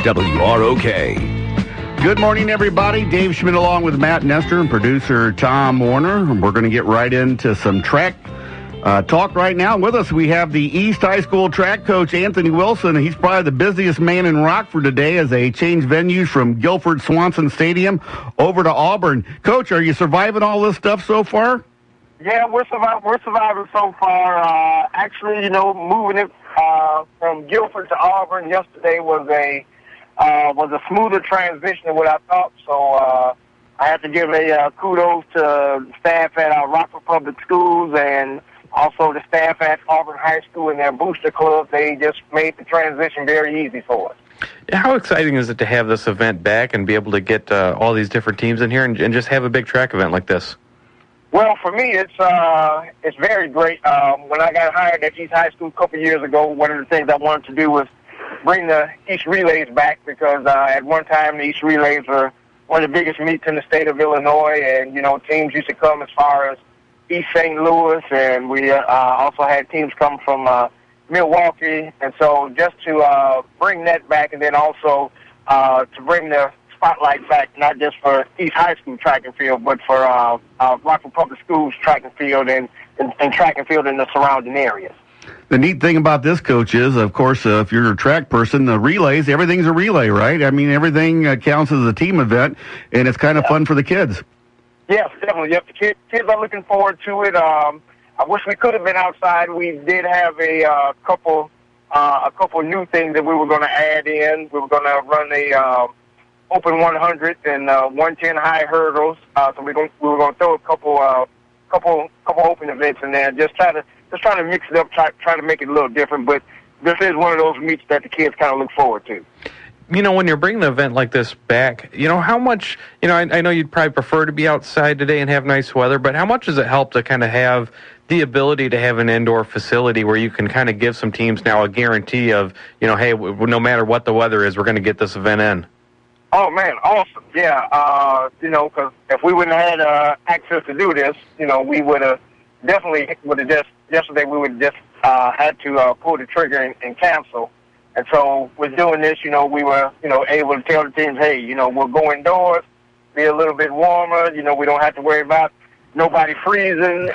WROK. Good morning, everybody. Dave Schmidt along with Matt Nestor and producer Tom Warner. We're going to get right into some track talk right now. With us, we have the East High School track coach, Anthony Wilson. He's probably the busiest man in Rockford today as they change venues from Guilford Swanson Stadium over to Auburn. Coach, are you surviving all this stuff so far? Yeah, we're surviving so far. Actually, moving it from Guilford to Auburn yesterday was a smoother transition than what I thought. So I have to give a kudos to staff at Rockford Public Schools and also the staff at Auburn High School and their booster club. They just made the transition very easy for us. How exciting is it to have this event back and be able to get all these different teams in here and just have a big track event like this? Well, for me, it's very great. When I got hired at East High School a couple of years ago, one of the things I wanted to do was bring the East Relays back because at one time the East Relays were one of the biggest meets in the state of Illinois, and teams used to come as far as East St. Louis, and we also had teams come from Milwaukee, and so just to bring that back, and then also to bring the spotlight back, not just for East High School track and field, but for Rockford Public Schools track and field and track and field in the surrounding areas. The neat thing about this, Coach, is, of course, if you're a track person, the relays, everything's a relay, right? I mean, everything counts as a team event, and it's kind of fun for the kids. Yes, definitely. Yep, the kids are looking forward to it. I wish we could have been outside. We did have a couple new things that we were going to add in. We were going to run a open 100 and 110 high hurdles. So we were going to throw a couple open events in there. Just trying to mix it up, try to make it a little different. But this is one of those meets that the kids kind of look forward to. When you're bringing an event like this back, how much, I know you'd probably prefer to be outside today and have nice weather, but how much does it help to kind of have the ability to have an indoor facility where you can kind of give some teams now a guarantee of, hey, no matter what the weather is, we're going to get this event in? Oh, man, awesome. Yeah, because if we wouldn't have had access to do this, we would have yesterday we would just had to pull the trigger and cancel. And so with doing this, we were, able to tell the teams, hey, we'll go indoors, be a little bit warmer. We don't have to worry about nobody freezing,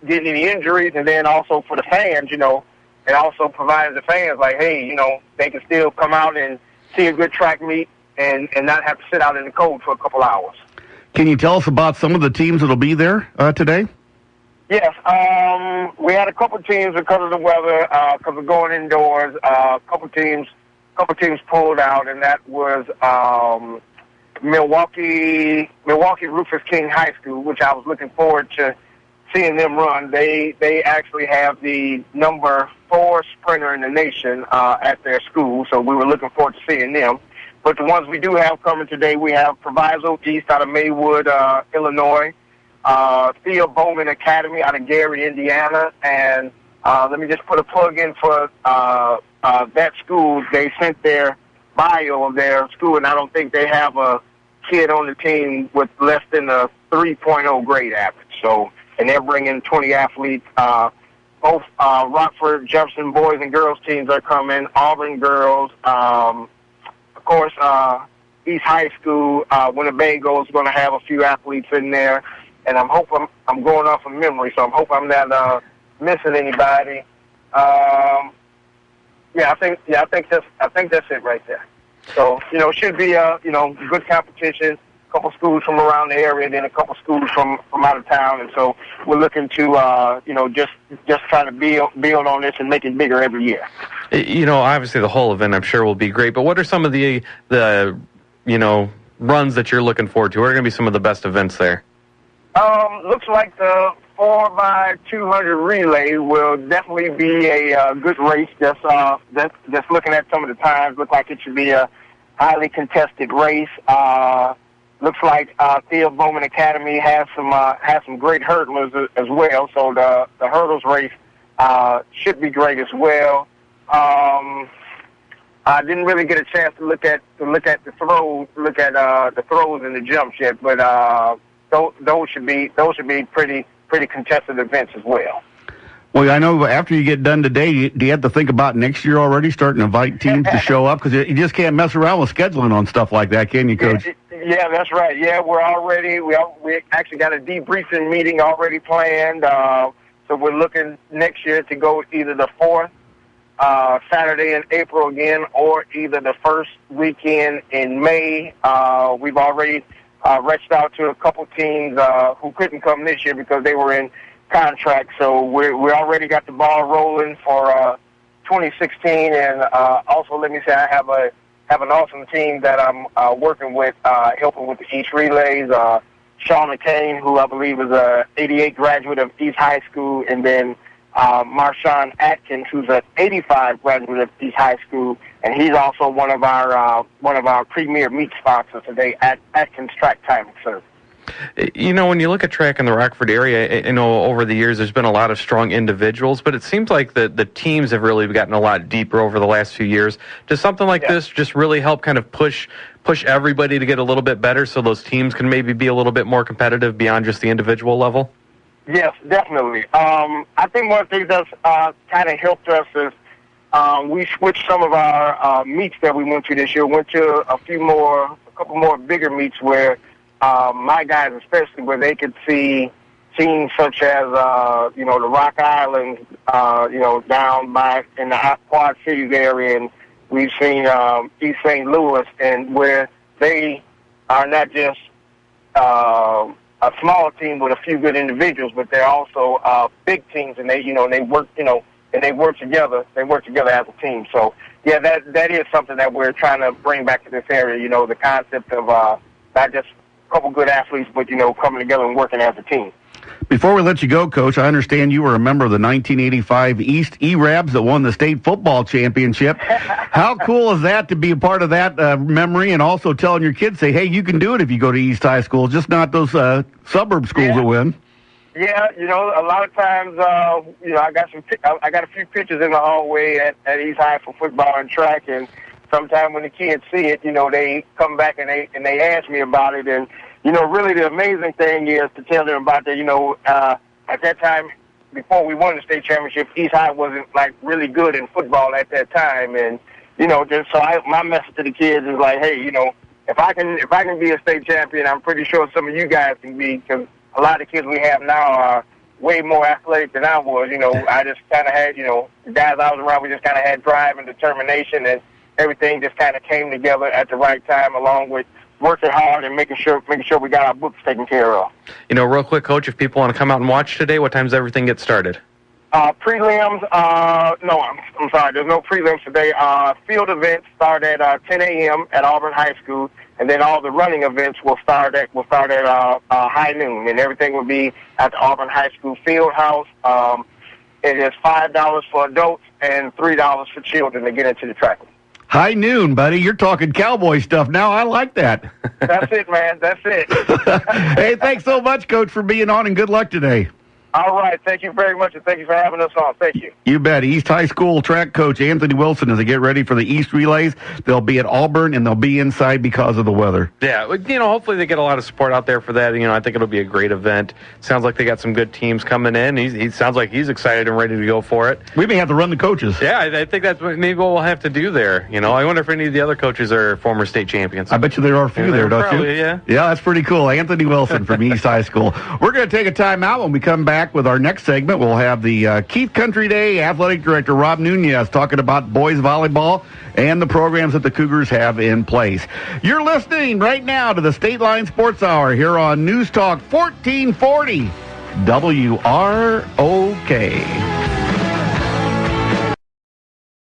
getting any injuries. And then also for the fans, it also provides the fans like, hey, they can still come out and see a good track meet and not have to sit out in the cold for a couple hours. Can you tell us about some of the teams that will be there today? Yes, we had a couple teams because of the weather, because of going indoors. A couple teams pulled out, and that was Milwaukee Rufus King High School, which I was looking forward to seeing them run. They actually have the number 4 sprinter in the nation at their school, so we were looking forward to seeing them. But the ones we do have coming today, we have Proviso East out of Maywood, Illinois. Theo Bowman Academy out of Gary, Indiana, and let me just put a plug in for that school. They sent their bio of their school, and I don't think they have a kid on the team with less than a 3.0 grade average. So, and they're bringing 20 athletes. Both Rockford, Jefferson boys and girls teams are coming. Auburn girls, of course, East High School, Winnebago is going to have a few athletes in there. And I'm going off of memory, so I'm not missing anybody. I think that's it right there. So it should be good competition. A couple schools from around the area, then a couple schools from out of town, and so we're looking to just try to build on this and make it bigger every year. Obviously the whole event I'm sure will be great, but what are some of the runs that you're looking forward to? What are going to be some of the best events there? Looks like the 4x200 relay will definitely be a good race. Just looking at some of the times, look like it should be a highly contested race. Looks like Theo Bowman Academy has some great hurdlers as well. So the hurdles race should be great as well. I didn't really get a chance to look at the throws, the throws and the jumps yet, but those should be pretty contested events as well. Well, I know after you get done today, do you have to think about next year already, starting to invite teams to show up? Because you just can't mess around with scheduling on stuff like that, can you, Coach? Yeah, that's right. Yeah, we actually got a debriefing meeting already planned. So we're looking next year to go either the 4th Saturday in April again, or either the first weekend in May. We've already reached out to a couple teams who couldn't come this year because they were in contract. So we already got the ball rolling for 2016. And also, let me say, I have an awesome team that I'm working with, helping with the East Relays. Sean McCain, who I believe is a 88 graduate of East High School, and then Marshawn Atkins, who's an 85 graduate of East High School, and he's also one of our premier meet sponsors today at Atkins Track Timing Service. You know, when you look at track in the Rockford area, you know, over the years there's been a lot of strong individuals, but it seems like the teams have really gotten a lot deeper over the last few years. Does something like this just really help kind of push everybody to get a little bit better so those teams can maybe be a little bit more competitive beyond just the individual level? Yes, definitely. I think one of the things that's kind of helped us is we switched some of our meets that we went to this year, went to a couple more bigger meets where my guys especially, where they could see teams such as, the Rock Island, down by in the Quad Cities area, and we've seen East St. Louis, and where they are not just a small team with a few good individuals, but they're also big teams, and they work together. They work together as a team. So yeah, that is something that we're trying to bring back to this area. You know, the concept of not just a couple good athletes, but coming together and working as a team. Before we let you go, Coach, I understand you were a member of the 1985 East E-Rabs that won the state football championship. How cool is that to be a part of that memory, and also telling your kids, say, hey, you can do it if you go to East High School, just not those suburb schools that win. Yeah, a lot of times, I got a few pictures in the hallway at East High for football and track, and sometimes when the kids see it, they come back and they ask me about it. And really the amazing thing is to tell them about that. At that time, before we won the state championship, East High wasn't really good in football at that time, and my message to the kids is like, hey, if I can be a state champion, I'm pretty sure some of you guys can be, because a lot of the kids we have now are way more athletic than I was. I just kind of had, the guys I was around, we just kind of had drive and determination, and everything just kind of came together at the right time, along with working hard and making sure we got our books taken care of. Real quick, Coach, if people want to come out and watch today, what time does everything get started? Prelims, no, I'm sorry, there's no prelims today. Field events start at 10 a.m. at Auburn High School, and then all the running events will start at high noon, and everything will be at the Auburn High School field house. It is $5 for adults and $3 for children to get into the track. High noon, buddy. You're talking cowboy stuff now. I like that. That's it, man. That's it. Hey, thanks so much, Coach, for being on, and good luck today. All right. Thank you very much, and thank you for having us on. Thank you. You bet. East High School track coach Anthony Wilson, as they get ready for the East Relays. They'll be at Auburn, and they'll be inside because of the weather. Yeah, hopefully they get a lot of support out there for that. I think it'll be a great event. Sounds like they got some good teams coming in. He sounds like he's excited and ready to go for it. We may have to run the coaches. Yeah, I think that's maybe what we'll have to do there. I wonder if any of the other coaches are former state champions. I bet you there are a few there, don't probably, you? Yeah. Yeah, that's pretty cool. Anthony Wilson from East High School. We're going to take a timeout. When we come back with our next segment, we'll have the Keith Country Day Athletic Director Rob Nunez talking about boys volleyball and the programs that the Cougars have in place. You're listening right now to the State Line Sports Hour here on News Talk 1440 WROK.